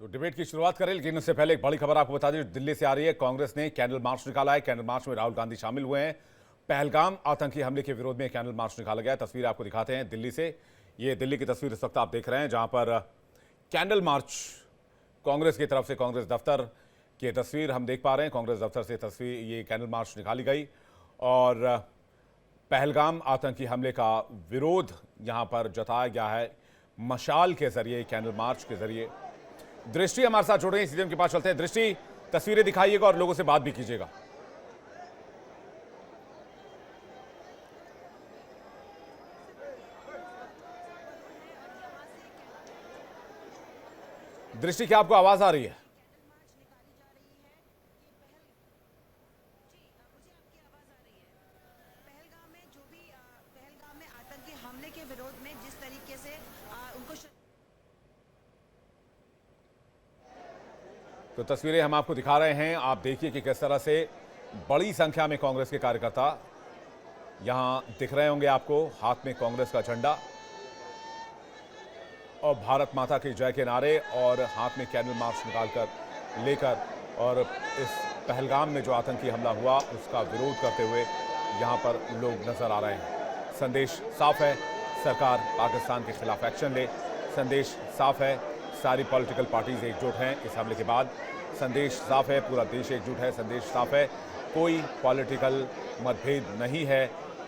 तो डिबेट की शुरुआत करें, लेकिन उससे पहले एक बड़ी खबर आपको बता दें, दिल्ली से आ रही है। कांग्रेस ने कैंडल मार्च निकाला है। कैंडल मार्च में राहुल गांधी शामिल हुए हैं। पहलगाम आतंकी हमले के विरोध में कैंडल मार्च निकाला गया है। तस्वीर आपको दिखाते हैं दिल्ली से। ये दिल्ली की तस्वीर इस वक्त आप देख रहे हैं, जहां पर कैंडल मार्च कांग्रेस की तरफ से कांग्रेस दफ्तर की तस्वीर हम देख पा रहे हैं। कांग्रेस दफ्तर से तस्वीर, ये कैंडल मार्च निकाली गई और पहलगाम आतंकी हमले का विरोध यहां पर जताया गया है मशाल के जरिए, कैंडल मार्च के जरिए। दृष्टि हमारे साथ जुड़ रही है, सीधे उनके पास चलते हैं। दृष्टि, तस्वीरें दिखाइएगा और लोगों से बात भी कीजिएगा। दृष्टि, क्या आपको आवाज आ रही है? पहलगाम में आतंकी हमले के विरोध में जिस तरीके से उनको तो तस्वीरें हम आपको दिखा रहे हैं। आप देखिए कि किस तरह से बड़ी संख्या में कांग्रेस के कार्यकर्ता यहां दिख रहे होंगे आपको, हाथ में कांग्रेस का झंडा और भारत माता की जय के नारे, और हाथ में कैंडल मार्च निकालकर लेकर, और इस पहलगाम में जो आतंकी हमला हुआ उसका विरोध करते हुए यहां पर लोग नजर आ रहे हैं। संदेश साफ है, सरकार पाकिस्तान के खिलाफ एक्शन ले। संदेश साफ है, सारी पॉलिटिकल पार्टीज एकजुट हैं इस हमले के बाद। संदेश साफ है, पूरा देश एकजुट है। संदेश साफ है, कोई पॉलिटिकल मतभेद नहीं है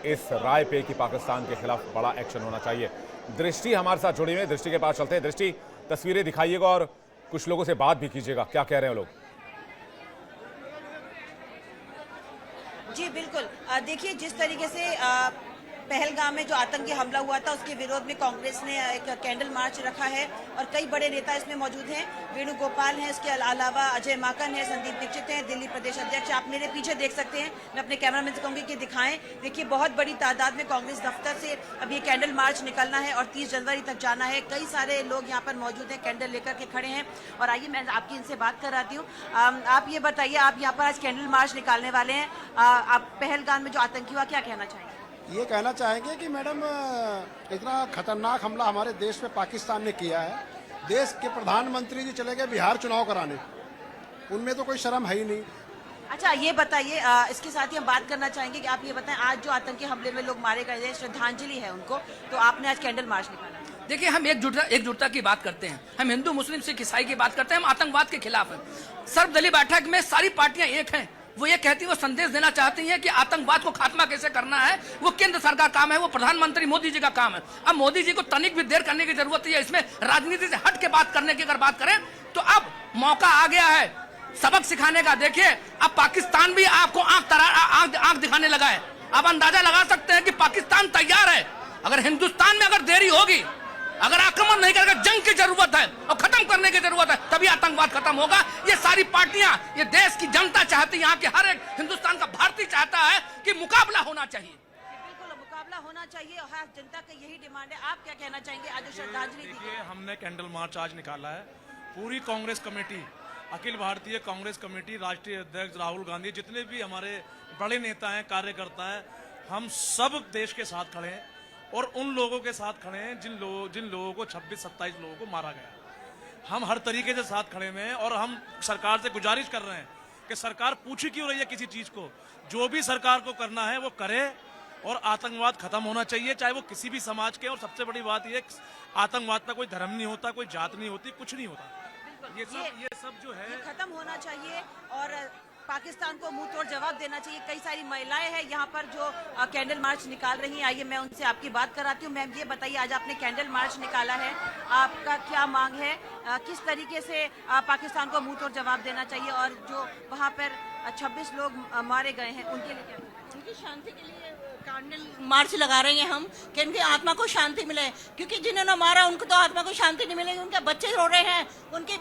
इस राय पे कि पाकिस्तान के खिलाफ बड़ा एक्शन होना चाहिए। दृष्टि हमारे साथ जुड़ी हुई है, दृष्टि के पास चलते हैं। दृष्टि, तस्वीरें दिखाइएगा और कुछ लोगों से बात भी कीजिएगा, क्या कह रहे हैं लोग? जी बिल्कुल, देखिए जिस तरीके से पहलगाम में जो आतंकी हमला हुआ था उसके विरोध में कांग्रेस ने एक कैंडल मार्च रखा है और कई बड़े नेता इसमें मौजूद हैं। वेणुगोपाल हैं, इसके अलावा अजय माकन है, संदीप दीक्षित हैं, दिल्ली प्रदेश अध्यक्ष। आप मेरे पीछे देख सकते हैं, मैं अपने कैमरामैन से कहूंगी कि दिखाएं। देखिए बहुत बड़ी तादाद में कांग्रेस दफ्तर से अब ये कैंडल मार्च निकलना है और 30 जनवरी तक जाना है। कई सारे लोग यहाँ पर मौजूद हैं, कैंडल लेकर के खड़े हैं। और आइए मैं आपकी इनसे बात कराती हूँ। आप ये बताइए, आप यहाँ पर आज कैंडल मार्च निकालने वाले हैं, आप पहलगाम में जो आतंकी हुआ क्या कहना चाहेंगे? ये कहना चाहेंगे कि मैडम, इतना खतरनाक हमला हमारे देश पे पाकिस्तान ने किया है। देश के प्रधानमंत्री जी चले गए बिहार चुनाव कराने, उनमें तो कोई शर्म है ही नहीं। अच्छा ये बताइए, इसके साथ ही हम बात करना चाहेंगे कि आप ये बताएं, आज जो आतंकी हमले में लोग मारे गए हैं, श्रद्धांजलि है उनको, तो आपने आज कैंडल मार्च निकाला। देखिए, हम एकजुटता की बात करते हैं, हम हिंदू मुस्लिम सिख ईसाई की बात करते हैं, हम आतंकवाद के खिलाफ हैं। सर्वदलीय बैठक में सारी पार्टियां एक हैं। वो ये कहती है, वो संदेश देना चाहती हैं कि आतंकवाद को खात्मा कैसे करना है वो केंद्र सरकार काम है, वो प्रधानमंत्री मोदी जी का काम है। अब मोदी जी को तनिक भी देर करने की जरूरत है, इसमें राजनीति से हट के बात करने की अगर बात करें तो अब मौका आ गया है सबक सिखाने का। देखिए, अब पाकिस्तान भी आपको आंख दिखाने लगा है। आप अंदाजा लगा सकते हैं कि पाकिस्तान तैयार है। अगर हिंदुस्तान में अगर देरी होगी, अगर आक्रमण नहीं करेगा, जंग की जरूरत है और खत्म करने की जरूरत है, तभी आतंकवाद खत्म होगा। ये सारी पार्टियां, ये देश की जनता चाहती है, यहाँ के हर एक हिंदुस्तान का भारतीय चाहता है कि मुकाबला होना चाहिए। बिल्कुल मुकाबला होना चाहिए और हाँ, जनता का यही डिमांड है। आप क्या कहना चाहेंगे? आज श्रद्धांजलि देखिए, हमने कैंडल मार्च आज निकाला है। पूरी कांग्रेस कमेटी, अखिल भारतीय कांग्रेस कमेटी, राष्ट्रीय अध्यक्ष राहुल गांधी, जितने भी हमारे बड़े नेता हैं, कार्यकर्ता हैं, हम सब देश के साथ खड़े हैं और उन लोगों के साथ खड़े हैं जिन लोगों को 26-27 लोगों को मारा गया। हम हर तरीके से साथ खड़े हुए हैं और हम सरकार से गुजारिश कर रहे हैं कि सरकार पूछ क्यों रही है किसी चीज को, जो भी सरकार को करना है वो करे और आतंकवाद खत्म होना चाहिए, चाहे वो किसी भी समाज के। और सबसे बड़ी बात यह, आतंकवाद का कोई धर्म नहीं होता, कोई जात नहीं होती, कुछ नहीं होता। ये सब जो है खत्म होना चाहिए और पाकिस्तान को मुंह तोड़ जवाब देना चाहिए। कई सारी महिलाएं हैं यहाँ पर जो कैंडल मार्च निकाल रही हैं। आइए मैं उनसे आपकी बात कराती हूँ। मैम ये बताइए, आज आपने कैंडल मार्च निकाला है, आपका क्या मांग है? किस तरीके से पाकिस्तान को मुंह तोड़ जवाब देना चाहिए और जो वहाँ पर 26 लोग मारे गए हैं उनके लिए क्या? उनकी शांति के लिए कैंडल मार्च लगा रहे हैं हम, कि उनकी आत्मा को शांति मिले, क्योंकि जिन्होंने मारा उनको तो आत्मा को शांति नहीं मिलेगी। उनके बच्चे रो रहे हैं, उनकी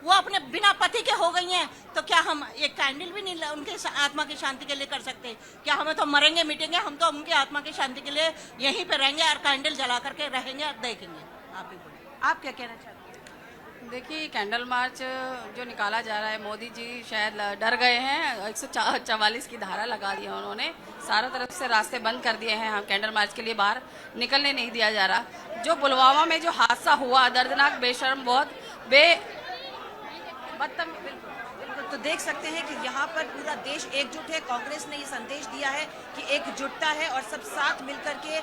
वो अपने बिना पति के हो गई हैं, तो क्या हम एक कैंडल भी नहीं उनके आत्मा की शांति के लिए कर सकते? क्या हमें तो मरेंगे मिटेंगे, हम तो उनकी आत्मा की शांति के लिए यहीं पे रहेंगे और कैंडल जला करके रहेंगे और देखेंगे। आप ही बोलिए, आप क्या कहना चाहते हैं? देखिए, कैंडल मार्च जो निकाला जा रहा है, मोदी जी शायद डर गए हैं। 144 की धारा लगा दी है उन्होंने, सारा तरफ से रास्ते बंद कर दिए हैं। हम कैंडल मार्च के लिए बाहर निकलने नहीं दिया जा रहा। जो पुलवामा में जो हादसा हुआ, दर्दनाक, बेशर्म, बहुत देख सकते हैं कि यहाँ पर पूरा देश एकजुट है। कांग्रेस ने ये संदेश दिया है कि एकजुटता है और सब साथ मिलकर के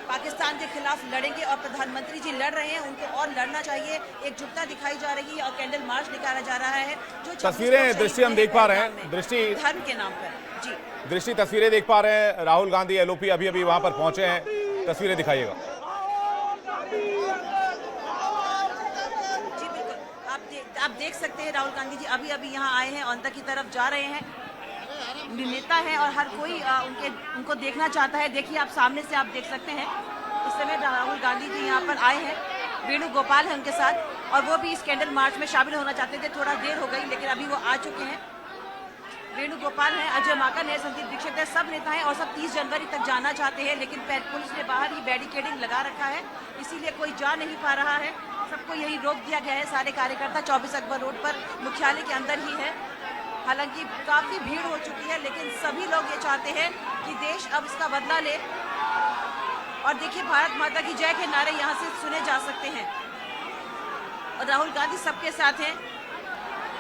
पाकिस्तान के खिलाफ लड़ेंगे और प्रधानमंत्री जी लड़ रहे हैं, उनको और लड़ना चाहिए। एकजुटता दिखाई जा रही है और कैंडल मार्च निकाला जा रहा है। जो तस्वीरें दृष्टि हम देख पा रहे हैं, दृष्टि धर्म के नाम पर जी दृष्टि तस्वीरें देख पा रहे हैं। राहुल गांधी एलओपी अभी अभी वहां पर पहुंचे हैं, तस्वीरें दिखाइएगा। जी बिल्कुल, आप देख सकते हैं राहुल गांधी जी अभी अभी यहाँ आए हैं, अंदर की तरफ जा रहे हैं। नेता है और हर कोई उनको देखना चाहता है। देखिए आप सामने से आप देख सकते हैं इस समय राहुल गांधी जी यहाँ पर आए हैं। वेणुगोपाल है उनके साथ और वो भी इस कैंडल मार्च में शामिल होना चाहते थे, थोड़ा देर हो गई लेकिन अभी वो आ चुके हैं। वेणुगोपाल है, अजय माकन है, संदीप दीक्षित है, सब नेता हैं और सब 30 जनवरी तक जाना चाहते हैं, लेकिन पुलिस ने बाहर ही बैरिकेडिंग लगा रखा है, इसीलिए कोई जा नहीं पा रहा है। सबको यही रोक दिया गया है। सारे कार्यकर्ता 24 अकबर रोड पर मुख्यालय के अंदर ही है। हालांकि काफी भीड़ हो चुकी है, लेकिन सभी लोग ये चाहते हैं कि देश अब इसका बदला ले। और देखिए भारत माता की जय के नारे यहाँ से सुने जा सकते हैं और राहुल गांधी सबके साथ हैं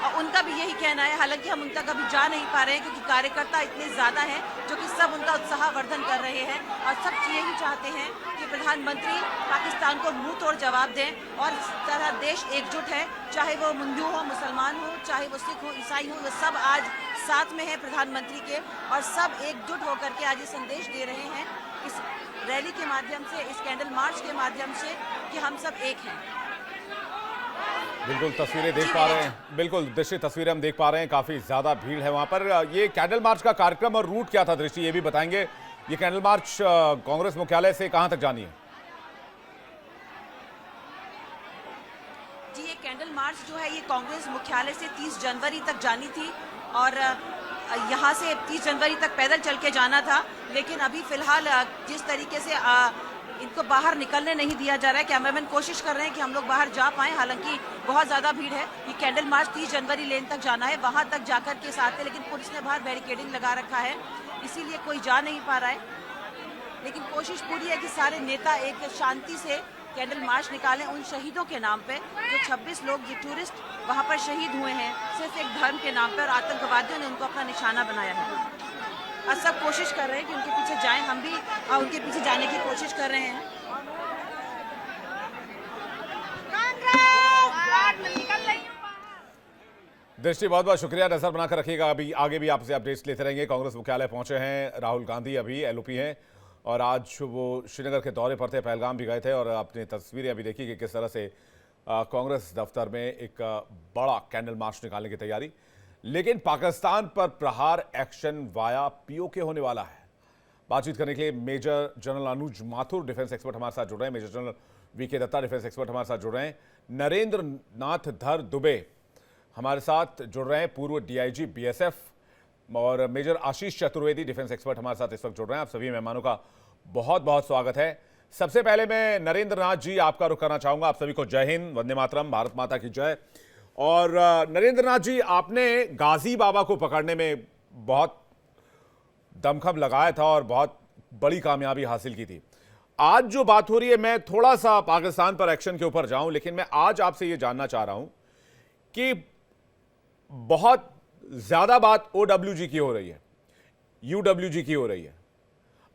और उनका भी यही कहना है। हालांकि हम उन तक अभी जा नहीं पा रहे हैं क्योंकि कार्यकर्ता इतने ज्यादा हैं जो कि सब उनका उत्साहवर्धन कर रहे हैं और सब यही चाहते हैं कि प्रधानमंत्री पाकिस्तान को मुंह तोड़ जवाब दें और सारा देश एकजुट है, चाहे वो हिंदू हो, मुसलमान हो, चाहे वो सिख हो, ईसाई हो, वो सब आज साथ में है प्रधानमंत्री के और सब एकजुट होकर के आज ये संदेश दे रहे हैं इस रैली के माध्यम से, इस कैंडल मार्च के माध्यम से कि हम सब एक हैं। बिल्कुल तस्वीरें देख पा रहे हैं, बिल्कुल दृश्य तस्वीरें हम देख पा रहे हैं, काफी ज्यादा भीड़ है वहां पर। ये कैंडल मार्च का कार्यक्रम और रूट क्या था दृष्टि, ये भी बताएंगे। ये कैंडल मार्च कांग्रेस मुख्यालय से कहां तक जानी है? जी ये कैंडल मार्च जो है ये कांग्रेस मुख्यालय से 30 जनवरी तक जानी थी और यहाँ से 30 जनवरी तक पैदल चल के जाना था, लेकिन अभी फिलहाल जिस तरीके से इनको बाहर निकलने नहीं दिया जा रहा है, कैमरामैन कोशिश कर रहे हैं कि हम लोग बाहर जा पाएं, हालांकि बहुत ज़्यादा भीड़ है। ये कैंडल मार्च 30 जनवरी लेन तक जाना है, वहां तक जाकर के साथ है, लेकिन पुलिस ने बाहर बैरिकेडिंग लगा रखा है, इसीलिए कोई जा नहीं पा रहा है। लेकिन कोशिश पूरी है कि सारे नेता एक शांति से कैंडल मार्च निकालें उन शहीदों के नाम पे जो 26 लोग ये टूरिस्ट वहाँ पर शहीद हुए हैं सिर्फ एक धर्म के नाम पे और आतंकवादियों ने उनको अपना निशाना बनाया है। और सब कोशिश कर रहे हैं कि उनके पीछे जाएं, हम भी उनके पीछे जाने की कोशिश कर रहे हैं। दृष्टि बहुत बहुत शुक्रिया, नजर बनाकर रखिएगा, अभी आगे भी आपसे अपडेट्स लेते रहेंगे। कांग्रेस मुख्यालय पहुंचे हैं राहुल गांधी, अभी एलओपी हैं और आज वो श्रीनगर के दौरे पर थे, पहलगाम भी गए थे और आपने तस्वीरें अभी देखी कि किस तरह से कांग्रेस दफ्तर में एक बड़ा कैंडल मार्च निकालने की तैयारी। लेकिन पाकिस्तान पर प्रहार एक्शन वाया पीओके होने वाला है। बातचीत करने के लिए major general Anuj Mathur defence expert हमारे साथ जुड़ रहे हैं, major general VK Datta defence expert हमारे साथ जुड़ रहे हैं, नरेंद्र नाथ धर दुबे हमारे साथ जुड़ रहे हैं, पूर्व डीआईजी बीएसएफ, और major Ashish Chaturvedi defence expert हमारे साथ इस वक्त जुड़ रहे हैं। आप सभी मेहमानों का बहुत बहुत स्वागत है। सबसे पहले मैं नरेंद्र नाथ जी आपका रुख करना चाहूंगा। आप सभी को जय हिंद, वंदे मातरम, भारत माता की जय। और नरेंद्र नाथ जी, आपने गाजी बाबा को पकड़ने में बहुत दमखम लगाया था और बहुत बड़ी कामयाबी हासिल की थी। आज जो बात हो रही है, मैं थोड़ा सा पाकिस्तान पर एक्शन के ऊपर जाऊं, लेकिन मैं आज आपसे ये जानना चाह रहा हूं कि बहुत ज्यादा बात OWG की हो रही है, UWG की हो रही है,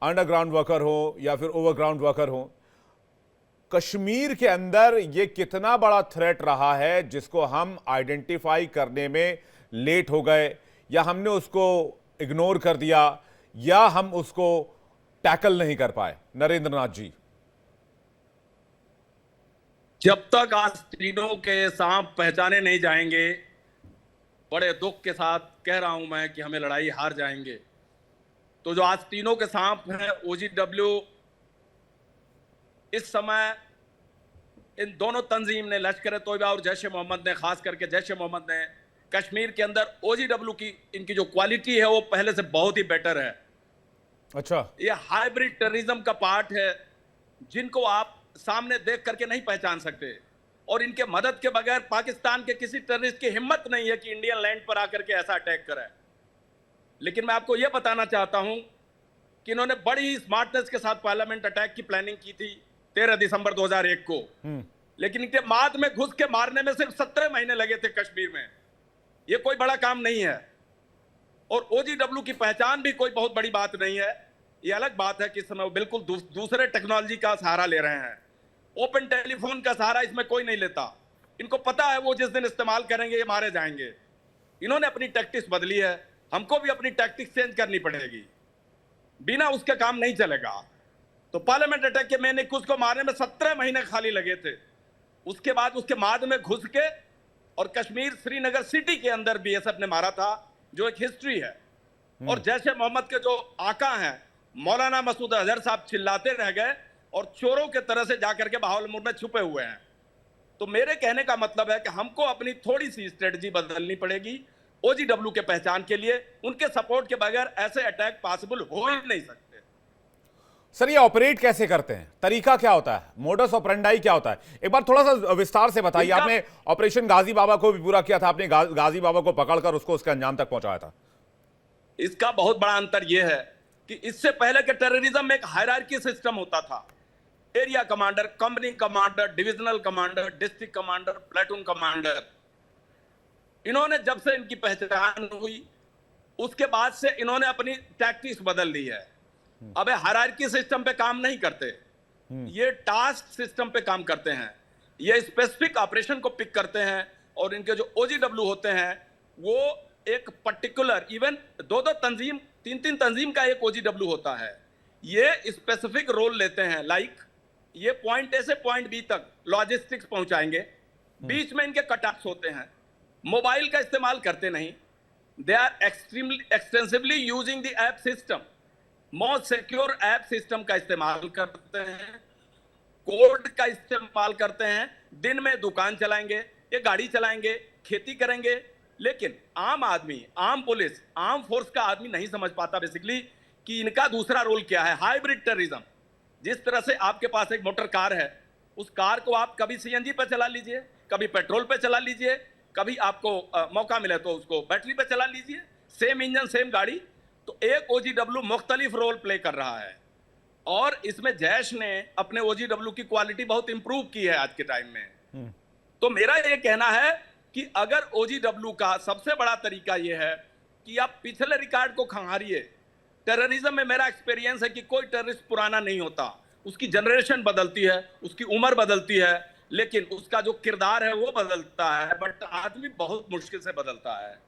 अंडरग्राउंड वर्कर हो या फिर ओवरग्राउंड वर्कर हो। कश्मीर के अंदर ये कितना बड़ा थ्रेट रहा है जिसको हम आइडेंटिफाई करने में लेट हो गए, या हमने उसको इग्नोर कर दिया, या हम उसको टैकल नहीं कर पाए? नरेंद्र नाथ जी, जब तक आस्तीनों के सांप पहचाने नहीं जाएंगे, बड़े दुख के साथ कह रहा हूं मैं कि हमें लड़ाई हार जाएंगे। तो जो आस्तीनों के सांप हैं OGW, इस समय इन दोनों तंजीम ने, लश्कर तोयबा और जैश मोहम्मद ने, खास करके जैश मोहम्मद ने कश्मीर के अंदर OGW की इनकी जो क्वालिटी है वो पहले से बहुत ही बेटर है। अच्छा, ये हाइब्रिड टेररिज्म का पार्ट है जिनको आप सामने देख करके नहीं पहचान सकते, और इनके मदद के बगैर पाकिस्तान के किसी टेररिस्ट की हिम्मत नहीं है कि इंडियन लैंड पर आकर के ऐसा अटैक करे। लेकिन मैं आपको यह बताना चाहता हूं कि इन्होंने बड़ी स्मार्टनेस के साथ पार्लियामेंट अटैक की प्लानिंग की थी 13 दिसंबर 2001 को, लेकिन इनके बाद में घुस के मारने में सिर्फ 17 महीने लगे थे कश्मीर में। ये कोई बड़ा काम नहीं है। और OGW की पहचान भी कोई बहुत बड़ी बात नहीं है। ये अलग बात है कि इस समय वो बिल्कुल दूसरे टेक्नोलॉजी का सहारा ले रहे हैं। ओपन टेलीफोन का सहारा इसमें कोई नहीं लेता। इनको पता है वो जिस दिन इस्तेमाल करेंगे ये मारे जाएंगे। इन्होंने अपनी टैक्टिक्स बदली है, हमको भी अपनी टैक्टिक्स चेंज करनी पड़ेगी, बिना उसके काम नहीं चलेगा। तो पार्लियामेंट अटैक के मैंने कुछ को मारने में 17 महीने खाली लगे थे। उसके बाद उसके माद में घुस के और कश्मीर श्रीनगर सिटी के अंदर BSF ने मारा था, जो एक हिस्ट्री है। और जैसे मोहम्मद के जो आका हैं मौलाना मसूद अजहर साहब चिल्लाते रह गए और चोरों के तरह से जाकर के बहावलपुर में छुपे हुए हैं। तो मेरे कहने का मतलब है कि हमको अपनी थोड़ी सी स्ट्रेटजी बदलनी पड़ेगी OGW के पहचान के लिए। उनके सपोर्ट के बगैर ऐसे अटैक पॉसिबल हो ही नहीं सकते। सर, ये ऑपरेट कैसे करते हैं? तरीका क्या होता है? मोडस ऑपरेंडाई क्या होता है? एक बार थोड़ा सा विस्तार से बताइए। आपने ऑपरेशन गाजी बाबा को भी पूरा किया था, आपने गाजी बाबा को पकड़कर उसको उसके अंजाम तक पहुंचाया था। इसका बहुत बड़ा अंतर यह है कि इससे पहले के टेररिज्म में एक हायरार्की सिस्टम होता था। Area commander, company commander, divisional commander, district commander, platoon commander. इन्होंने जब से इनकी पहचान हुई उसके बाद से इन्होंने अपनी टैक्टिक्स बदल ली है। अब हायरार्की सिस्टम पे काम नहीं करते, ये टास्क सिस्टम पे काम करते हैं। ये स्पेसिफिक ऑपरेशन को पिक करते हैं और इनके जो OGW होते हैं वो एक पर्टिकुलर, इवन दो तंजीम, तीन तंजीम का एक OGW होता है। ये स्पेसिफिक रोल लेते हैं। लाइक ये पॉइंट ए से पॉइंट बी तक लॉजिस्टिक्स पहुंचाएंगे। बीच में इनके कटऑफ्स होते हैं। मोबाइल का इस्तेमाल करते नहीं। They are extensively using the app system. Most secure app system का इस्तेमाल करते हैं, कोड का इस्तेमाल करते हैं। दिन में दुकान चलाएंगे, ये गाड़ी चलाएंगे, खेती करेंगे। लेकिन आम आदमी, आम पुलिस, आम फोर्स का आदमी नहीं समझ पाता बेसिकली कि इनका दूसरा रोल क्या है। Hybrid terrorism. जिस तरह से आपके पास एक मोटर कार है, उस कार को आप कभी CNG पे चला लीजिए, कभी पेट्रोल पे चला लीजिए, कभी आपको मौका मिले तो उसको बैटरी पे चला लीजिए। सेम इंजन, सेम गाड़ी। तो एक OGW मुख्तलिफ रोल प्ले कर रहा है। और इसमें जैश ने अपने OGW की क्वालिटी बहुत इंप्रूव की है आज के टाइम में। तो मेरा ये कहना है कि अगर OGW का सबसे बड़ा तरीका यह है कि आप पिछले रिकॉर्ड को खंगारिए। टेररिज्म में मेरा एक्सपीरियंस है कि कोई टेररिस्ट पुराना नहीं होता, उसकी जनरेशन बदलती है, उसकी उम्र बदलती है, लेकिन उसका जो किरदार है वो बदलता है, बट आदमी बहुत मुश्किल से बदलता है।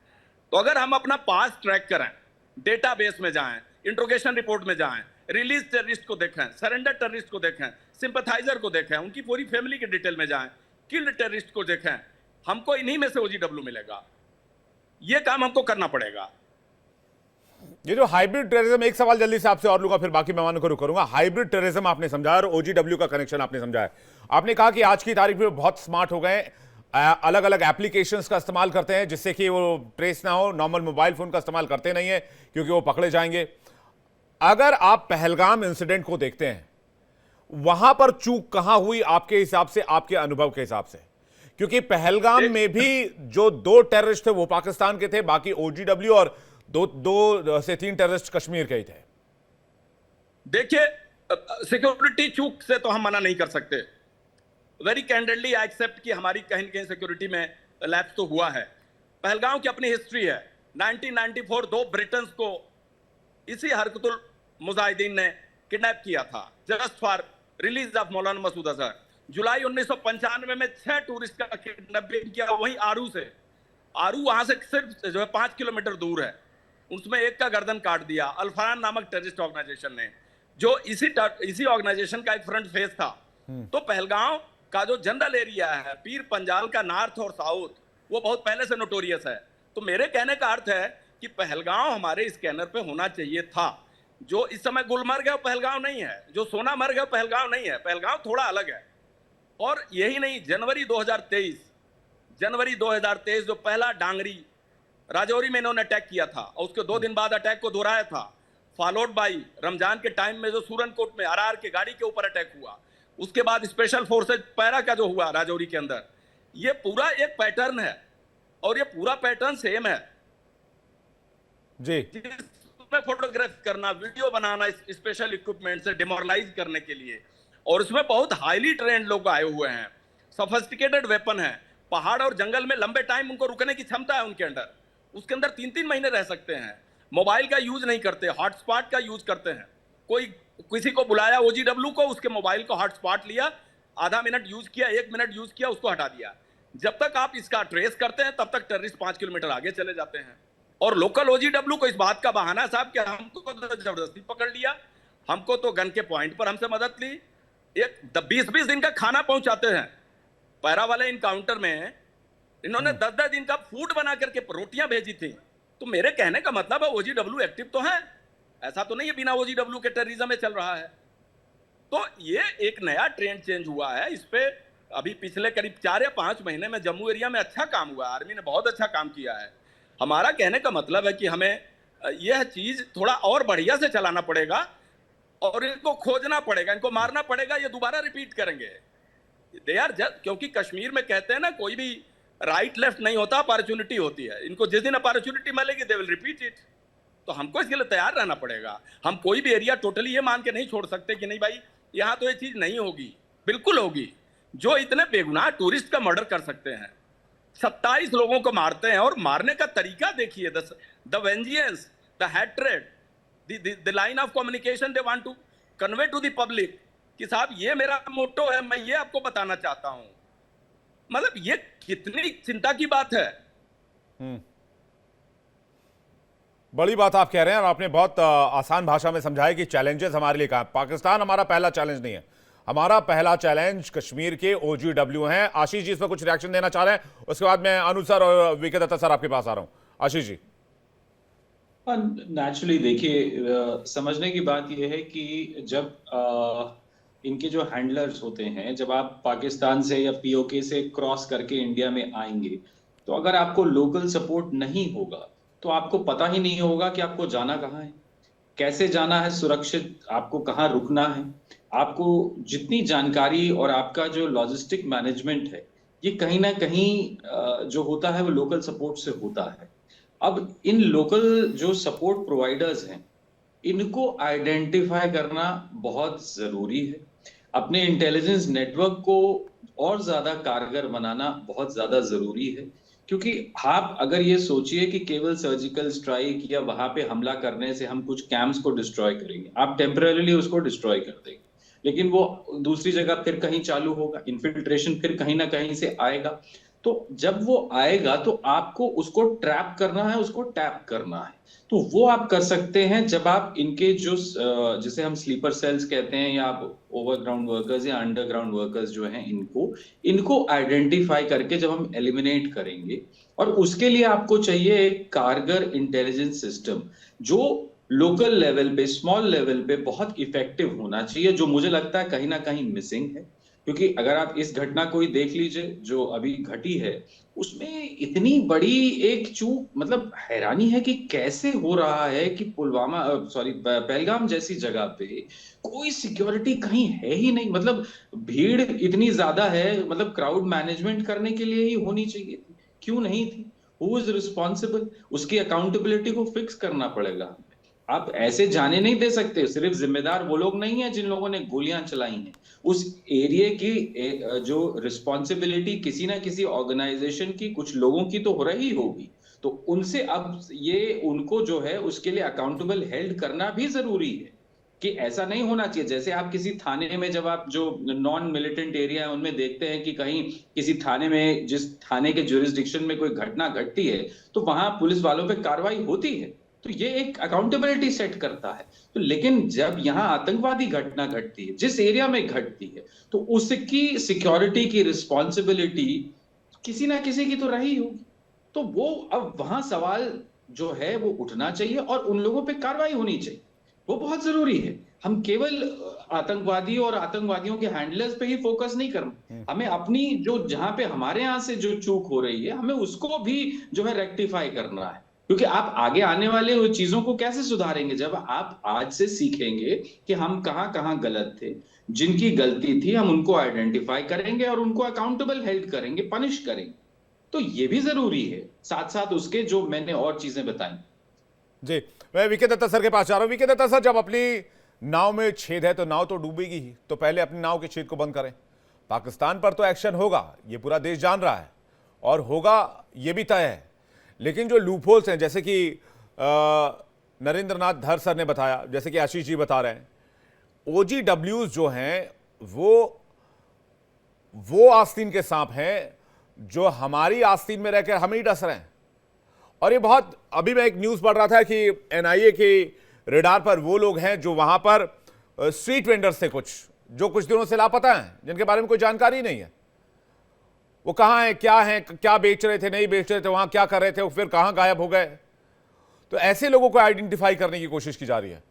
तो अगर हम अपना पास्ट ट्रैक करें, डेटाबेस में जाएं, इंट्रोगेशन रिपोर्ट में जाएं, रिलीज टेररिस्ट को देखें, सरेंडर टेररिस्ट को देखें, सिंपथाइजर को देखें, उनकी पूरी फैमिली के डिटेल में जाएं, किल्ड टेररिस्ट को देखें, हमको इन्हीं में से OGW मिलेगा। ये काम हमको करना पड़ेगा। ये जो हाइब्रिड टेररिज्म, एक सवाल जल्दी से आपसे और लूंगा, फिर बाकी मेहमानों को रुक करूंगा। हाइब्रिड टेररिज्म आपने समझाया और OGW का कनेक्शन आपने समझाया। आपने कहा कि आज की तारीख में बहुत स्मार्ट हो गए, अलग अलग एप्लीकेशंस का इस्तेमाल करते हैं जिससे कि वो ट्रेस ना हो। नॉर्मल मोबाइल फोन का इस्तेमाल करते नहीं है क्योंकि वो पकड़े जाएंगे। अगर आप पहलगाम इंसिडेंट को देखते हैं, वहां पर चूक कहां हुई आपके हिसाब से, आपके अनुभव के हिसाब से? क्योंकि पहलगाम में भी जो 2 टेररिस्ट थे वो पाकिस्तान के थे, बाकी OGW और दो से 3 टेररिस्ट कश्मीर के ही थे। देखिए, सिक्योरिटी चूक से तो हम मना नहीं कर सकते। वेरी कैंडिडली आई एक्सेप्ट कि हमारी कहीं न कहीं सिक्योरिटी में लैप्स तो हुआ है। पहलगाम की अपनी हिस्ट्री है। 1994 2 ब्रिटन्स को इसी हरकतुल मुजाहिदीन ने किडनैप किया था जस्ट फॉर रिलीज ऑफ मौलाना मसूद अजहर। जुलाई 1995 में 6 टूरिस्ट का किडनैपिंग किया, वहीं आरू से। आरू वहां से सिर्फ जो है 5 किलोमीटर दूर है। उसमें एक का गर्दन काट दिया अल्फरान नामक टेररिस्ट ऑर्गेनाइजेशन ने, जो इसी ऑर्गेनाइजेशन का एक फ्रंट फेस था। तो पहलगाम का जो जनरल एरिया है, पीर पंजाल का नॉर्थ और साउथ, वो बहुत पहले से नोटोरियस है। तो मेरे कहने का अर्थ है कि पहलगाम हमारे स्कैनर पे होना चाहिए था। जो इस समय गुलमर्ग है वो पहलगाम नहीं है, जो सोनामर्ग है पहलगाम नहीं है। पहलगाम थोड़ा अलग है। और यही नहीं, जनवरी 2023 जो पहला डांगरी राजौरी में इन्होंने अटैक किया था और उसके 2 दिन बाद अटैक को दोहराया था, फॉलोड बाई रमजान के टाइम में जो सूरनकोट में RR के गाड़ी के ऊपर अटैक हुआ, उसके बाद स्पेशल फोर्सेज पैरा का जो हुआ राजौरी के अंदर। ये पूरा एक पैटर्न है और ये पूरा पैटर्न सेम है जी। जिसमें फोटोग्राफ करना, वीडियो बनाना स्पेशल इक्विपमेंट से डिमोरलाइज करने के लिए, और उसमें बहुत हाईली ट्रेंड लोग आए हुए हैं, सोफिस्टिकेटेड वेपन है। पहाड़ और जंगल में लंबे टाइम उनको रुकने की क्षमता है उनके अंदर, उसके अंदर 3-3 महीने रह सकते हैं। मोबाइल का यूज नहीं करते, हॉटस्पॉट का यूज करते हैं। कोई किसी को बुलाया OGW को, उसके मोबाइल को हॉटस्पॉट लिया, आधा मिनट यूज किया, 1 मिनट यूज किया, उसको हटा दिया। जब तक आप इसका ट्रेस करते हैं तब तक टेररिस्ट 5 किलोमीटर आगे चले जाते हैं। और लोकल OGW को इस बात का बहाना है साहब कि हमको तो जबरदस्ती पकड़ लिया, हमको तो गन के पॉइंट पर हमसे मदद ली। एक 20-20 दिन का खाना पहुंचाते हैं। पैरा वाले इनकाउंटर में इन्होंने 10-10 दिन का फूड बना करके रोटियां भेजी थी। तो मेरे कहने का मतलब है OGW एक्टिव तो है, ऐसा तो नहीं है बिना OGW के टेररिज्म में चल रहा है। तो ये एक नया ट्रेंड चेंज हुआ है। इस पे अभी पिछले करीब 4 या 5 महीने में जम्मू एरिया में अच्छा काम हुआ, आर्मी ने बहुत अच्छा काम किया है। हमारा कहने का मतलब है कि हमें यह चीज थोड़ा और बढ़िया से चलाना पड़ेगा और इनको खोजना पड़ेगा, इनको मारना पड़ेगा, ये दोबारा रिपीट करेंगे। दे आर जस्ट, क्योंकि कश्मीर में कहते हैं ना कोई भी राइट लेफ्ट नहीं होता, अपॉर्चुनिटी होती है। इनको जिस दिन अपॉर्चुनिटी मिलेगी दे विल रिपीट इट। तो हमको इसके लिए तैयार रहना पड़ेगा। हम कोई भी एरिया टोटली ये मान के नहीं छोड़ सकते कि नहीं भाई यहाँ तो ये चीज नहीं होगी। बिल्कुल होगी। जो इतने बेगुनाह टूरिस्ट का मर्डर कर सकते हैं, 27 लोगों को मारते हैं, और मारने का तरीका देखिए, the vengeance, the hatred, the line of communication they want to convey to the public कि साहब ये मेरा मोटो है, मैं ये आपको बताना चाहता हूं। मतलब ये कितनी चिंता की बात है। बड़ी बात आप कह रहे हैं और आपने बहुत आसान भाषा में समझाया कि चैलेंजेस हमारे लिए कहा। पाकिस्तान हमारा पहला चैलेंज नहीं है, हमारा पहला चैलेंज कश्मीर के OGW हैं। आशीष जी इस पर कुछ रिएक्शन देना चाह रहे हैं, उसके बाद मैं अनु सर और वीके दत्ता सर आपके पास आ रहा हूं। आशीष जी। नेचुरली देखिए, समझने की बात यह है कि जब इनके जो हैंडलर्स होते हैं, जब आप पाकिस्तान से या POK से क्रॉस करके इंडिया में आएंगे, तो अगर आपको लोकल सपोर्ट नहीं होगा तो आपको पता ही नहीं होगा कि आपको जाना कहाँ है, कैसे जाना है, सुरक्षित आपको कहाँ रुकना है। आपको जितनी जानकारी और आपका जो लॉजिस्टिक मैनेजमेंट है, ये कहीं ना कहीं जो होता है वो लोकल सपोर्ट से होता है। अब इन लोकल जो सपोर्ट प्रोवाइडर्स हैं, इनको आइडेंटिफाई करना बहुत जरूरी है। अपने इंटेलिजेंस नेटवर्क को और ज्यादा कारगर बनाना बहुत ज्यादा जरूरी है, क्योंकि आप अगर ये सोचिए कि केवल सर्जिकल स्ट्राइक या वहां पे हमला करने से हम कुछ कैंप्स को डिस्ट्रॉय करेंगे, आप टेम्पररीली उसको डिस्ट्रॉय कर देंगे, लेकिन वो दूसरी जगह फिर कहीं चालू होगा, इन्फिल्ट्रेशन फिर कहीं ना कहीं से आएगा। तो जब वो आएगा तो आपको उसको ट्रैप करना है, उसको टैप करना है। तो वो आप कर सकते हैं जब आप इनके जो जिसे हम स्लीपर सेल्स कहते हैं, या आप ओवरग्राउंड वर्कर्स या अंडरग्राउंड वर्कर्स जो हैं, इनको आइडेंटिफाई करके जब हम एलिमिनेट करेंगे, और उसके लिए आपको चाहिए एक कारगर इंटेलिजेंस सिस्टम जो लोकल लेवल पे, स्मॉल लेवल पे बहुत इफेक्टिव होना चाहिए, जो मुझे लगता है कहीं ना कहीं मिसिंग है। क्योंकि अगर आप इस घटना को ही देख लीजिए जो अभी घटी है, उसमें इतनी बड़ी एक चूक, मतलब हैरानी है कि कैसे हो रहा है कि पहलगाम जैसी जगह पे कोई सिक्योरिटी कहीं है ही नहीं। मतलब भीड़ इतनी ज्यादा है, मतलब क्राउड मैनेजमेंट करने के लिए ही होनी चाहिए थी, क्यों नहीं थी? Who is responsible? उसकी अकाउंटेबिलिटी को फिक्स करना पड़ेगा। आप ऐसे जाने नहीं दे सकते। सिर्फ जिम्मेदार वो लोग नहीं है जिन लोगों ने गोलियां चलाई हैं, उस एरिया की जो रिस्पॉन्सिबिलिटी किसी ना किसी ऑर्गेनाइजेशन की, कुछ लोगों की तो हो रही होगी। तो उनसे अब ये उनको जो है उसके लिए अकाउंटेबल हेल्ड करना भी जरूरी है कि ऐसा नहीं होना चाहिए। जैसे आप किसी थाने में, जब आप जो नॉन मिलिटेंट एरिया है उनमें देखते हैं कि कहीं किसी थाने में, जिस थाने के ज्यूरिसडिक्शन में कोई घटना घटती है, तो वहां पुलिस वालों पे कार्रवाई होती है। तो ये एक अकाउंटेबिलिटी सेट करता है। तो लेकिन जब यहाँ आतंकवादी घटना घटती है, जिस एरिया में घटती है, तो उसकी सिक्योरिटी की रिस्पॉन्सिबिलिटी किसी ना किसी की तो रही होगी। तो वो अब वहां सवाल जो है वो उठना चाहिए और उन लोगों पे कार्रवाई होनी चाहिए। वो बहुत जरूरी है। हम केवल आतंकवादी और आतंकवादियों के हैंडलर्स पे ही फोकस नहीं करना, हमें अपनी जो जहां पे हमारे यहाँ से जो चूक हो रही है, हमें उसको भी जो है रेक्टिफाई करना है। क्योंकि आप आगे आने वाले वो चीजों को कैसे सुधारेंगे जब आप आज से सीखेंगे कि हम कहां कहां गलत थे, जिनकी गलती थी हम उनको आइडेंटिफाई करेंगे और उनको अकाउंटेबल हेल्ड करेंगे, पनिश करेंगे। तो ये भी जरूरी है, साथ साथ उसके जो मैंने और चीजें बताई। जी, मैं वीके दत्ता सर के पास जा रहा हूं। वीके दत्ता सर, जब अपनी नाव में छेद है तो नाव तो डूबेगी ही, तो पहले अपनी नाव के छेद को बंद करें। पाकिस्तान पर तो एक्शन होगा, ये पूरा देश जान रहा है, और होगा ये भी तय है। लेकिन जो लूपहोल्स हैं, जैसे कि नरेंद्र नाथ धर सर ने बताया, जैसे कि आशीष जी बता रहे हैं, OGWs जो हैं वो आस्तीन के सांप हैं जो हमारी आस्तीन में रहकर हमें ही डस रहे हैं। और ये बहुत, अभी मैं एक न्यूज़ पढ़ रहा था कि NIA के रेडार पर वो लोग हैं जो वहां पर स्ट्रीट वेंडर्स थे कुछ, जो कुछ दिनों से लापता हैं, जिनके बारे में कोई जानकारी नहीं है। वो कहाँ हैं, क्या बेच रहे थे, नहीं बेच रहे थे, वहां क्या कर रहे थे, वो फिर कहाँ गायब हो गए। तो ऐसे लोगों को आइडेंटिफाई करने की कोशिश की जा रही है।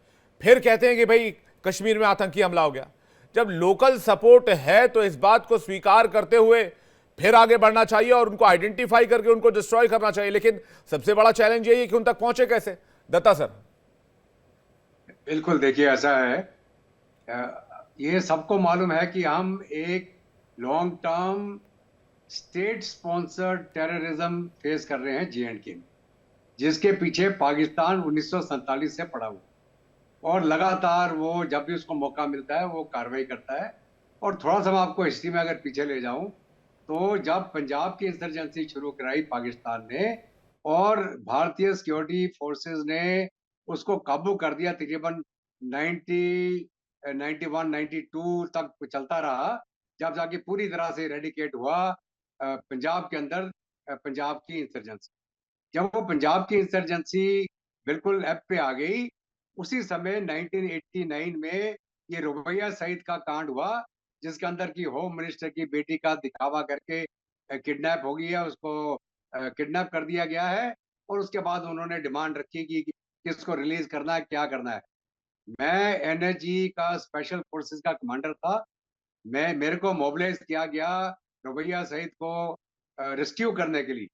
फिर कहते हैं कि भाई कश्मीर में आतंकी हमला हो गया। जब लोकल सपोर्ट है तो इस बात को स्वीकार करते हुए फिर आगे बढ़ना चाहिए और उनको आइडेंटिफाई करके उनको डिस्ट्रॉय करना चाहिए। लेकिन सबसे बड़ा चैलेंज यही है कि उन तक पहुंचे कैसे। दत्ता सर। बिल्कुल, देखिए ऐसा है, ये सबको मालूम है कि हम एक long term state sponsored terrorism face कर रहे हैं J&K में, जिसके पीछे पाकिस्तान 1947 से पड़ा हुआ, और लगातार वो जब भी उसको मौका मिलता है वो कार्रवाई करता है। और थोड़ा सा मैं आपको हिस्ट्री में अगर पीछे ले जाऊं तो जब पंजाब की इंसर्जेंसी शुरू कराई पाकिस्तान ने और भारतीय सिक्योरिटी फोर्सेस ने उसको काबू कर दिया, तकरीबन 91-92 तक चलता रहा, जब जाके पूरी तरह से रेडिकेट हुआ पंजाब के अंदर पंजाब की इंसर्जेंसी। जब वो पंजाब की इंसर्जेंसी बिल्कुल एप पे आ गई, उसी समय 1989 में ये रुबैया सईद का कांड हुआ, जिसके अंदर की होम मिनिस्टर की बेटी का दिखावा करके किडनैप हो गई है, उसको किडनैप कर दिया गया है। और उसके बाद उन्होंने डिमांड रखी कि किसको रिलीज करना है, क्या करना है। मैं NSG का स्पेशल फोर्सेस का कमांडर था, मेरे को मोबिलाइज किया गया रुबैया सईद को रेस्क्यू करने के लिए।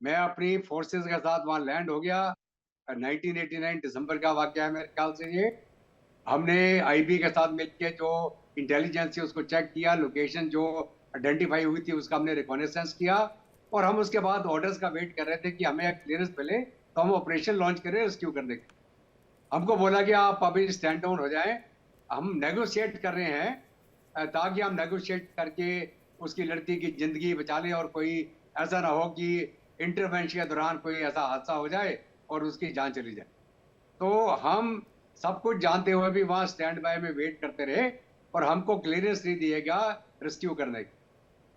मैं अपनी फोर्सेस के साथ वहां लैंड हो गया। 1989 दिसंबर का वाकया है मेरे ख्याल से ये। हमने IB के साथ मिलकर जो इंटेलिजेंस है उसको चेक किया, लोकेशन जो आइडेंटिफाई हुई थी उसका हमने रिकॉनेसेंस किया, और हम उसके बाद ऑर्डर्स का वेट कर रहे थे कि हमें क्लियरेंस मिले तो हम ऑपरेशन लॉन्च करें रेस्क्यू करने के। हमको बोला कि आप अभी स्टैंड डाउन हो जाएं, हम नेगोशिएट कर रहे हैं ताकि हम नेगोशिएट करके उसकी लड़की की जिंदगी बचा लें और कोई ऐसा ना हो कि इंटरवेंशन के दौरान कोई ऐसा हादसा हो जाए और उसकी जान चली जाए। तो हम सब कुछ जानते हुए भी वहां स्टैंड बाय में वेट करते रहे और हमको क्लियरेंस नहीं दिएगा रेस्क्यू करने की।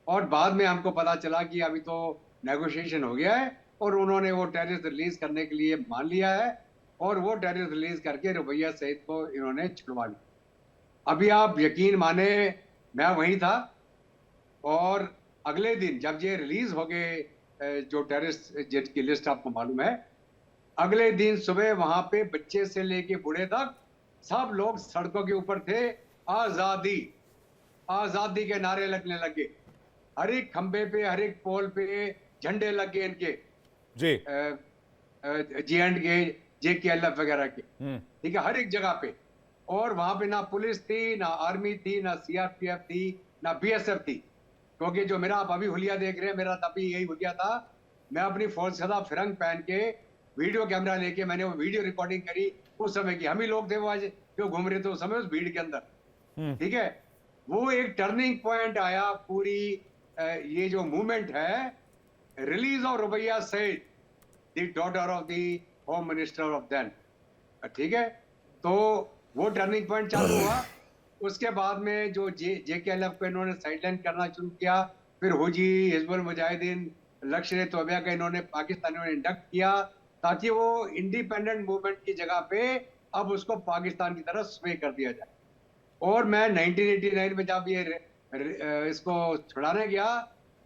और बाद में हमको पता चला कि अभी तो नेगोशिएशन हो गया है और उन्होंने वो टेररिस्ट रिलीज करने के लिए मान लिया है, और वो टेररिस्ट रिलीज करके रुबैया सईद को इन्होंने छुड़वा लिया। अभी आप यकीन माने, मैं वहीं था, और अगले दिन जब ये रिलीज हो गए जो टेररिस्ट जिनकी लिस्ट आपको मालूम है, अगले दिन सुबह वहां पे बच्चे से लेके बूढ़े तक सब लोग सड़कों के ऊपर थे। आजादी आजादी के नारे लगने लगे, हर एक खंबे पे, हर एक पोल पे झंडे लगे इनके जी J&K JKLF वगैरह के, ठीक है, हर एक जगह पे। और वहां पे ना पुलिस थी, ना आर्मी थी, ना CRPF थी, ना BSF थी, क्योंकि जो मेरा आप अभी हुलिया देख रहे हैं, मेरा तभी यही हुलिया था। मैं अपनी फौज का फिरंग पहन के वीडियो कैमरा लेके मैंने वो वीडियो रिकॉर्डिंग करी उस समय की। हम ही लोग थे वो आज जो घूम रहे थे उस समय उस भीड़ के अंदर, ठीक है। वो एक टर्निंग पॉइंट आया पूरी ये जो मूवमेंट है, release of Rubaiya Sayeed, the daughter of the home minister of then, ठीक है। तो वो टर्निंग पॉइंट चालू हुआ। उसके बाद में जो JKLF को इन्होंने साइडलाइन करना शुरू किया, फिर हुजी, हिजबुल मुजाहिदीन, लश्कर-ए-तौबा का इन्होंने पाकिस्तानियों ने इंडक्ट किया, ताकि वो इंडिपेंडेंट मूवमेंट की जगह पे अब उसको पाकिस्तान की तरफ स्वे कर दिया जाए। और मैं 1989 में जब ये इसको छुड़ाने गया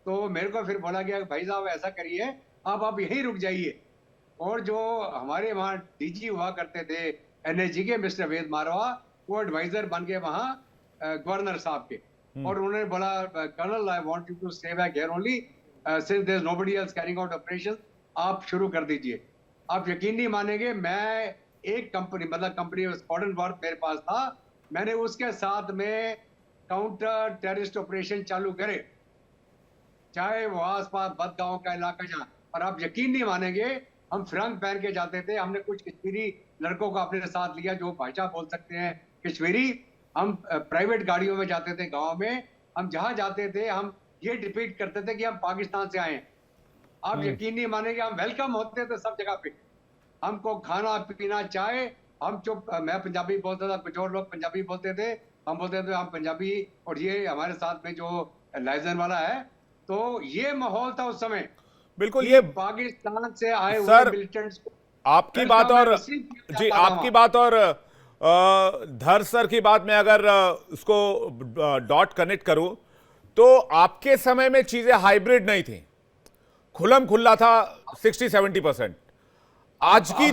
तो मेरे को फिर बोला गया भाई साहब ऐसा करिए, आप यहीं रुक जाइए। और जो हमारे वहाँ DG हुआ करते थे NSG के, मिस्टर वेद मारवा, वो एडवाइजर बन गए वहाँ गवर्नर साहब के, और उन्होंने बोला colonel I want you to stay back here only since there is nobody else carrying out operation, आप शुरू कर दीजिए। आप यकीन नहीं मानेंगे, मैं एक कंपनी, मतलब कंपनी स्क्वाड्रन वर्क मेरे पास था, मैंने उसके साथ में काउंटर टेररिस्ट ऑपरेशन चालू करे, चाहे वो आसपास बदगांव का इलाका जहाँ। और आप यकीन नहीं मानेंगे, हम फिरंग पहन के जाते थे, हमने कुछ कश्मीरी लड़कों को अपने साथ लिया जो भाषा बोल सकते हैं कश्मीरी। हम प्राइवेट गाड़ियों में जाते थे गांव में, हम जहाँ जाते थे हम ये डिपीट करते थे कि हम पाकिस्तान से आए हैं। आप यकीन नहीं मानेंगे, हम वेलकम होते थे सब जगह पे। हमको खाना पीना चाहे, हम चुप, मैं पंजाबी बोलता था, कुछ और लोग पंजाबी बोलते थे, हम बोलते थे हम पंजाबी। और ये हमारे साथ में जो लाइजन वाला है, तो ये माहौल था उस समय। बिल्कुल, ये पाकिस्तान से आए हुए सर मिलिटेंट्स आपकी बात और जी आपकी बात और धर सर की बात में अगर उसको डॉट कनेक्ट करूं तो आपके समय में चीजें हाइब्रिड नहीं थी, खुलम खुल्ला था 60-70%। आज की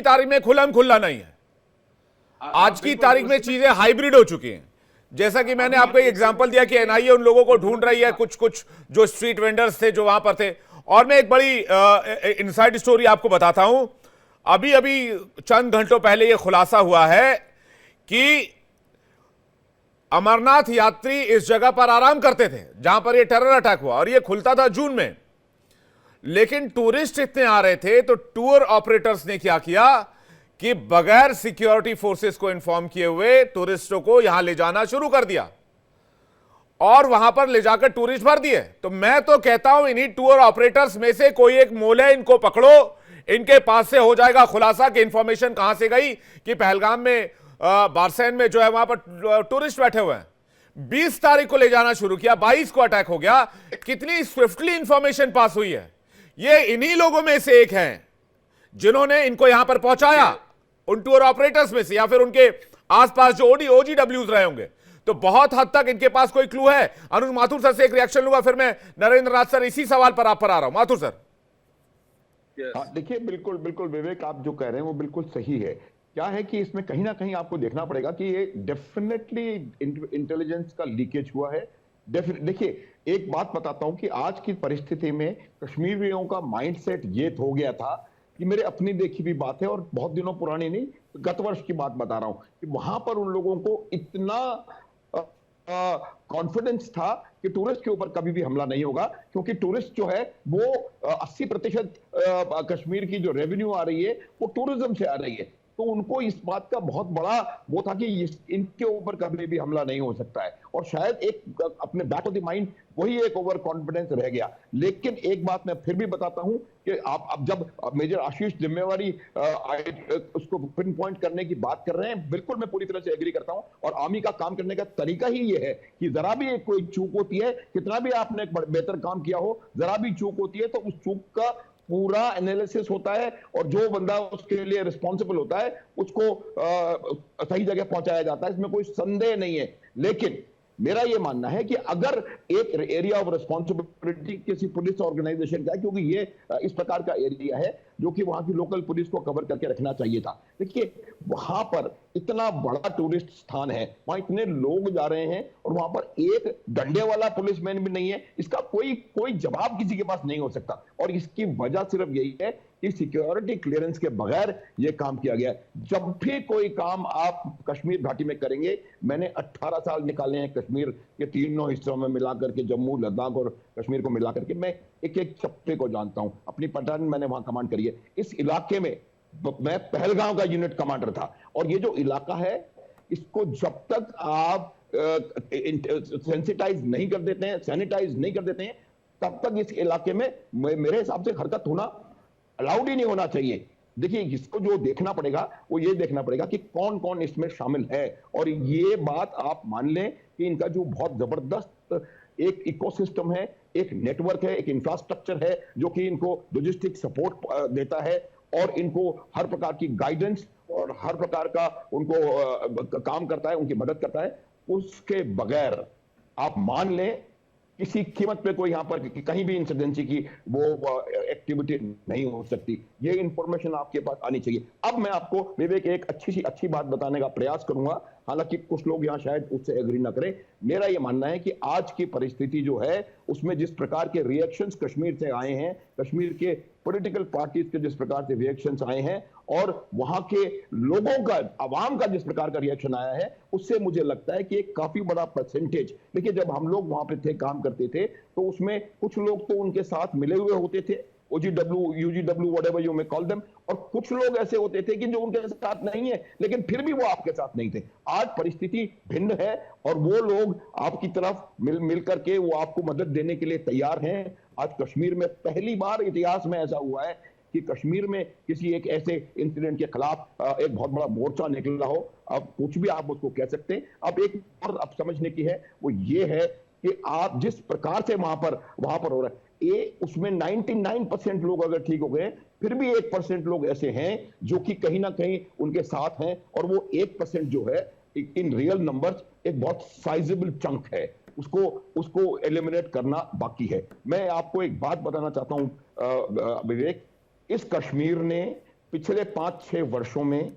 तारीख में खुलम खुल्ला नहीं है। आज की तारीख में चीजें हाइब्रिड हो चुकी हैं। जैसा कि मैंने आपको एक एग्जांपल दिया कि एनआईए उन लोगों को ढूंढ रही है, कुछ जो स्ट्रीट वेंडर्स थे जो वहां पर थे। और मैं एक बड़ी इनसाइड स्टोरी आपको बताता हूं। अभी चंद घंटों पहले यह खुलासा हुआ है कि अमरनाथ यात्री इस जगह पर आराम करते थे जहां पर यह टेरर अटैक हुआ, और यह खुलता था जून में। लेकिन टूरिस्ट इतने आ रहे थे तो टूर ऑपरेटर्स ने क्या किया कि बगैर सिक्योरिटी फोर्सेस को इन्फॉर्म किए हुए टूरिस्टों को यहां ले जाना शुरू कर दिया और वहां पर ले जाकर टूरिस्ट भर दिए। तो मैं तो कहता हूं इन्हीं टूर ऑपरेटर्स में से कोई एक मोल है, इनको पकड़ो, इनके पास से हो जाएगा खुलासा कि इंफॉर्मेशन कहां से गई कि पहलगाम में बारसैन में जो है वहां पर टूरिस्ट बैठे हुए हैं। 20 तारीख को ले जाना शुरू किया, 22 को अटैक हो गया। कितनी स्विफ्टली इंफॉर्मेशन पास हुई है। ये इन्हीं लोगों में से एक हैं जिन्होंने इनको यहां पर पहुंचाया, उन टूर ऑपरेटर्स में से या फिर उनके आसपास जो ओजीडब्ल्यूज रहे होंगे। तो बहुत हद तक इनके पास कोई क्लू है। अनुज माथुर सर से एक रिएक्शन लूंगा, फिर मैं नरेंद्र नाथ सर इसी सवाल पर आप पर आ रहा हूं। माथुर सर। देखिए, बिल्कुल बिल्कुल विवेक, आप जो कह रहे हैं वो बिल्कुल सही है। क्या है कि इसमें कहीं ना कहीं आपको देखना पड़ेगा कि ये डेफिनेटली इंटेलिजेंस का लीकेज हुआ है। देखिए, एक बात बताता हूं कि आज की परिस्थिति में कश्मीरियों का माइंडसेट ये हो गया था कि मेरे अपनी देखी भी बात है और बहुत दिनों पुरानी नहीं, गत वर्ष की बात बता रहा हूं कि वहां पर उन लोगों को इतना कॉन्फिडेंस था कि टूरिस्ट के ऊपर कभी भी हमला नहीं होगा, क्योंकि टूरिस्ट जो है वो 80% कश्मीर की जो रेवेन्यू आ रही है वो टूरिज्म से आ रही है। तो उनको इस बात का बहुत बड़ा वो था कि इनके ऊपर कभी भी हमला नहीं हो सकता है। और शायद एक अपने बैक ऑफ द माइंड वही एक ओवर कॉन्फिडेंस रह गया। लेकिन एक बात मैं फिर भी बताता हूं कि आप अब जब मेजर आशीष जिम्मेवारी उसको पिन पॉइंट करने की बात कर रहे हैं, बिल्कुल मैं पूरी तरह से एग्री करता हूं। और आर्मी का काम करने का तरीका ही ये है कि जरा भी एक कोई चूक होती है, कितना भी आपने एक बेहतर काम किया हो, जरा भी चूक होती है तो उस चूक का पूरा एनालिसिस होता है और जो बंदा उसके लिए रिस्पॉन्सिबल होता है उसको सही जगह पहुंचाया जाता है, इसमें कोई संदेह नहीं है। लेकिन मेरा यह मानना है कि अगर एक एरिया ऑफ रिस्पॉन्सिबिलिटी किसी पुलिस ऑर्गेनाइजेशन का है, क्योंकि ये इस प्रकार का एरिया है जो कि वहां की लोकल पुलिस को कवर करके रखना चाहिए था। देखिए, वहां पर इतना बड़ा टूरिस्ट स्थान है, वहां इतने लोग जा रहे हैं और वहां पर एक डंडे वाला पुलिसमैन भी नहीं है। इसका कोई जवाब किसी के पास नहीं हो सकता। और इसकी वजह सिर्फ यही है कि सिक्योरिटी क्लियरेंस के बगैर यह काम किया गया। जब भी कोई काम आप कश्मीर घाटी में करेंगे, मैंने 18 साल निकाले हैं कश्मीर के तीनों हिस्सों में मिलाकर के, जम्मू, लद्दाख और कश्मीर को मिलाकर के, मैं एक एक चप्पे को जानता हूं। अपनी पठान मैंने वहां कमांड करी है। इस इलाके में मैं पहलगाम का यूनिट कमांडर था। और ये जो इलाका है, इसको जब तक आप सेंसिटाइज नहीं कर देते हैं, सैनिटाइज नहीं कर देते हैं, तब तक इस इलाके में मेरे हिसाब से हरकत होना अलाउड ही नहीं होना चाहिए। देखिए, इसको जो देखना पड़ेगा वो ये देखना पड़ेगा कि कौन कौन इसमें शामिल है। और ये बात आप मान लें कि इनका जो बहुत जबरदस्त एक इकोसिस्टम है, एक नेटवर्क है, एक इंफ्रास्ट्रक्चर है जो कि इनको लॉजिस्टिक सपोर्ट देता है और इनको हर प्रकार की गाइडेंस और हर प्रकार का उनको काम करता है, उनकी मदद करता है। उसके बगैर आप मान लें किसी कीमत पे कोई यहां पर कहीं भी इंसर्जेंसी की वो एक्टिविटी नहीं हो सकती। ये इंफॉर्मेशन आपके पास आनी चाहिए। अब मैं आपको विवेक एक अच्छी बात बताने का प्रयास करूंगा, हालांकि कुछ लोग यहां शायद उससे एग्री ना करें। मेरा ये मानना है कि आज की परिस्थिति जो है उसमें जिस प्रकार के रिएक्शंस कश्मीर से आए हैं, कश्मीर के पॉलिटिकल पार्टीज के जिस प्रकार से रिएक्शंस आए हैं और वहां के लोगों का, आवाम का जिस प्रकार का रिएक्शन आया है, उससे मुझे लगता है कि एक काफी बड़ा परसेंटेज, देखिए जब हम लोग वहां पे थे, काम करते थे, तो उसमें कुछ लोग तो उनके साथ मिले हुए होते थे, OGW, UGW, whatever you may call them, और कुछ लोग ऐसे होते थे कि जो उनके साथ नहीं है, लेकिन फिर भी वो आपके साथ नहीं थे। आज परिस्थिति भिन्न है और वो लोग आपकी तरफ मिल करके वो आपको मदद देने के लिए तैयार हैं। आज कश्मीर में पहली बार इतिहास में ऐसा हुआ है कि कश्मीर में किसी एक ऐसे इंसिडेंट के खिलाफ एक बहुत बड़ा मोर्चा निकला हो। अब कुछ भी आप उसको कह सकते हैं। अब एक और अब समझने की है, वो ये है कि आप जिस प्रकार से वहां पर हो रहा है, ये उसमें 99% लोग अगर ठीक हो गए, फिर भी 1% लोग ऐसे हैं जो कि कहीं ना कहीं उनके साथ हैं, और वो 1% जो है इन रियल नंबर्स एक बहुत साइजेबल चंक है। उसको एलिमिनेट करना बाकी है। मैं आपको एक बात बताना चाहता हूं विवेक, इस कश्मीर ने पिछले 5-6 वर्षों में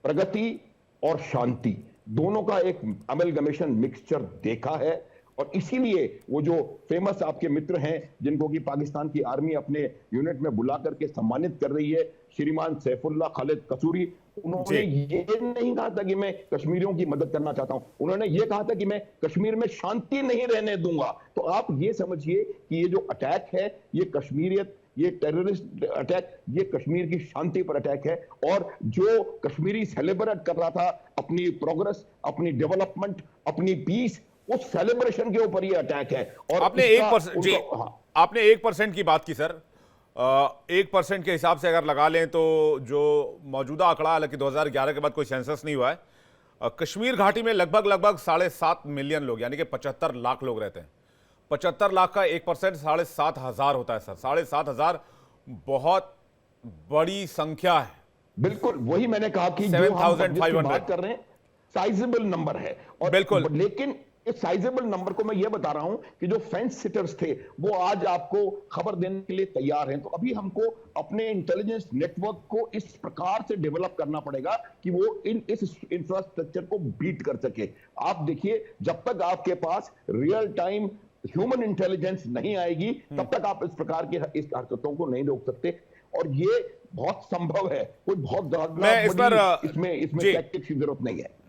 प्रगति और शांति दोनों का एक अमेलगमेशन मिक्सचर देखा है, और इसीलिए वो जो फेमस आपके मित्र हैं जिनको कि पाकिस्तान की आर्मी अपने यूनिट में बुला करके सम्मानित कर रही है, श्रीमान सैफुल्लाह खालिद कसूरी, उन्होंने ये नहीं कहा था कि मैं कश्मीरियों की मदद करना चाहता हूं, उन्होंने ये कहा था कि मैं कश्मीर में शांति नहीं रहने दूंगा। तो आप ये समझिए कि ये जो अटैक है, ये कश्मीरियत, ये टेररिस्ट अटैक, ये कश्मीर की शांति पर अटैक है। और जो कश्मीरी सेलिब्रेट कर रहा था अपनी प्रोग्रेस, अपनी डेवलपमेंट, अपनी पीस, उस सेलिब्रेशन के ऊपर ये अटैक है। और आपने 1% की बात की सर। 1% के हिसाब से अगर लगा लें तो जो मौजूदा आंकड़ा, हालांकि 2011 के बाद कोई सेंसस नहीं हुआ है, कश्मीर घाटी में लगभग 7.5 मिलियन लोग, यानी कि 75 लाख लोग रहते हैं। 75 लाख का 1% 7,500 होता है सर। 7,500 बहुत बड़ी संख्या है। बिल्कुल, वही मैंने कहा कि जो हम बात कर रहे हैं साइजेबल नंबर है। और बिल्कुल, लेकिन इस साइजेबल नंबर को मैं ये बता रहा हूं कि जो फेंस सिटर्स थे वो आज आपको खबर देने के लिए तैयार हैं। तो अभी हमको अपने इंटेलिजेंस नेटवर्क को इस प्रकार से डेवलप करना पड़ेगा कि वो इस इंफ्रास्ट्रक्चर को बीट कर सके। आप देखिए, जब तक आपके पास रियल टाइम ह्यूमन इंटेलिजेंस नहीं आएगी, तब तक आप इस प्रकार की इस हरकतों को नहीं रोक सकते। और ये बहुत संभव है, कोई बहुत ज्यादा इसमें टैक्टिक्स की जरूरत नहीं है।